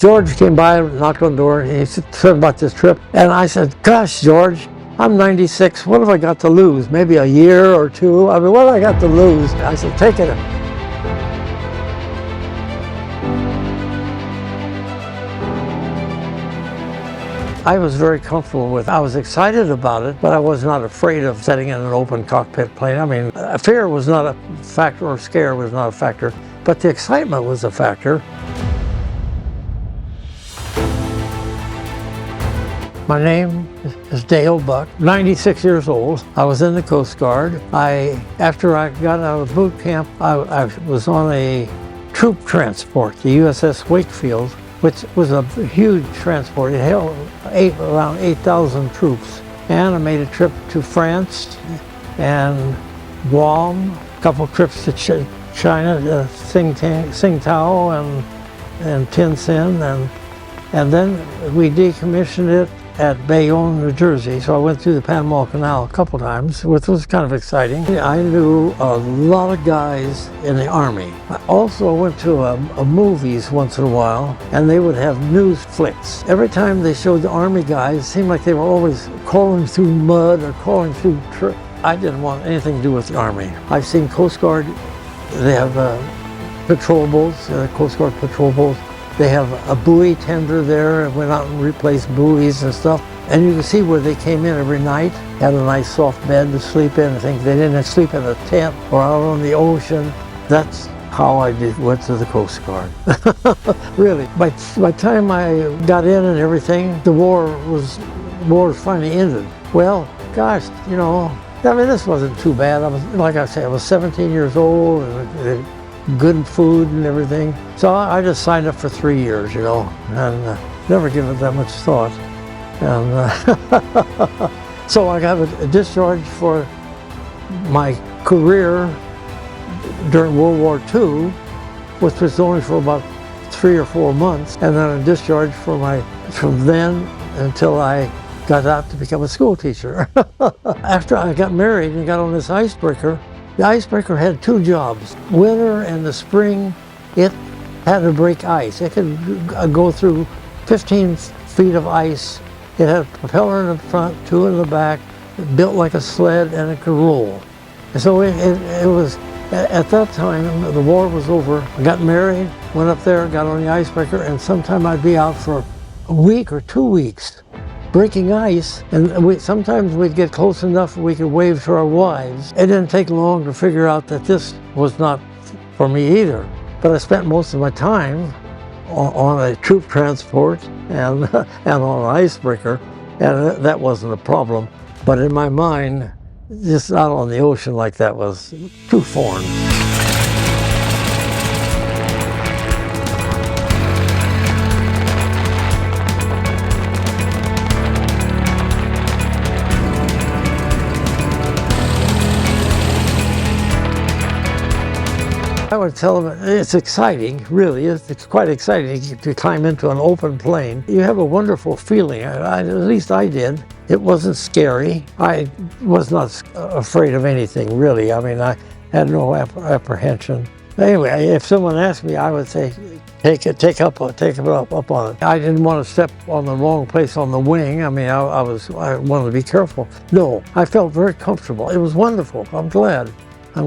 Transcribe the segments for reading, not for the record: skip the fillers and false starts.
George came by, knocked on the door, and he said about this trip. And I said, gosh, George, I'm 96. What have I got to lose? Maybe a year or two? I mean, what have I got to lose? I said, take it. I was very comfortable with it. I was excited about it, but I was not afraid of sitting in an open cockpit plane. I mean, fear was not a factor, or scare was not a factor, but the excitement was a factor. My name is Dale Buck, 96 years old. I was in the Coast Guard. After I got out of boot camp, I was on a troop transport, the USS Wakefield, which was a huge transport. It held around 8,000 troops. And I made a trip to France and Guam, a couple trips to China, Tsingtao and Tientsin, and then we decommissioned it at Bayonne, New Jersey. So I went through the Panama Canal a couple times, which was kind of exciting. I knew a lot of guys in the Army. I also went to movies once in a while, and they would have news flicks. Every time they showed the Army guys, it seemed like they were always crawling through mud or crawling through I didn't want anything to do with the Army. I've seen Coast Guard, they have patrol boats, Coast Guard patrol boats. They have a buoy tender there, and went out and replaced buoys and stuff. And you can see where they came in every night, had a nice soft bed to sleep in. I think they didn't sleep in a tent or out on the ocean. That's how I went to the Coast Guard. Really. By the time I got in and everything, the war was finally ended. Well, gosh, you know, I mean, this wasn't too bad. I was, like I said, I was 17 years old, and good food and everything. So I just signed up for 3 years, you know, and never given it that much thought. And so I got a discharge for my career during World War II, which was only for about 3 or 4 months, and then a discharge from then until I got out to become a school teacher. After I got married and got on this icebreaker, the icebreaker had 2 jobs. Winter and the spring, it had to break ice. It could go through 15 feet of ice. It had a propeller in the front, 2 in the back, built like a sled, and it could roll. And so it was, at that time, the war was over. I got married, went up there, got on the icebreaker, and sometime I'd be out for a week or 2 weeks. Breaking ice, and sometimes we'd get close enough we could wave to our wives. It didn't take long to figure out that this was not for me either. But I spent most of my time on a troop transport and on an icebreaker, and that wasn't a problem. But in my mind, just out on the ocean like that was too foreign. I would tell them it's exciting, really. It's quite exciting to climb into an open plane. You have a wonderful feeling, at least I did. It wasn't scary. I was not afraid of anything, really. I mean, I had no apprehension. Anyway, if someone asked me, I would say, take it up on it. I didn't want to step on the wrong place on the wing. I mean, I wanted to be careful. No, I felt very comfortable. It was wonderful. I'm glad I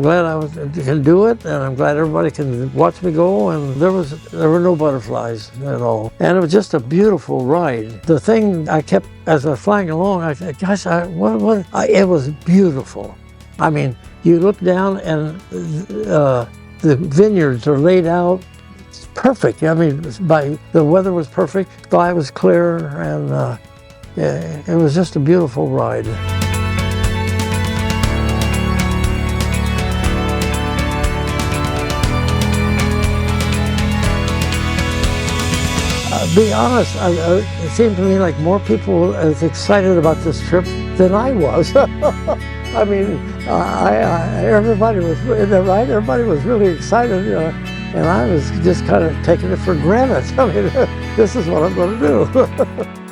can do it, and I'm glad everybody can watch me go, and there were no butterflies at all. And it was just a beautiful ride. The thing I kept, as I was flying along, I said, gosh, it was beautiful. I mean, you look down and the vineyards are laid out. It's perfect. I mean, the weather was perfect, sky was clear, and it was just a beautiful ride. Be honest, it seemed to me like more people were as excited about this trip than I was. I mean, everybody was, right? Everybody was really excited, and I was just kind of taking it for granted. I mean, this is what I'm going to do.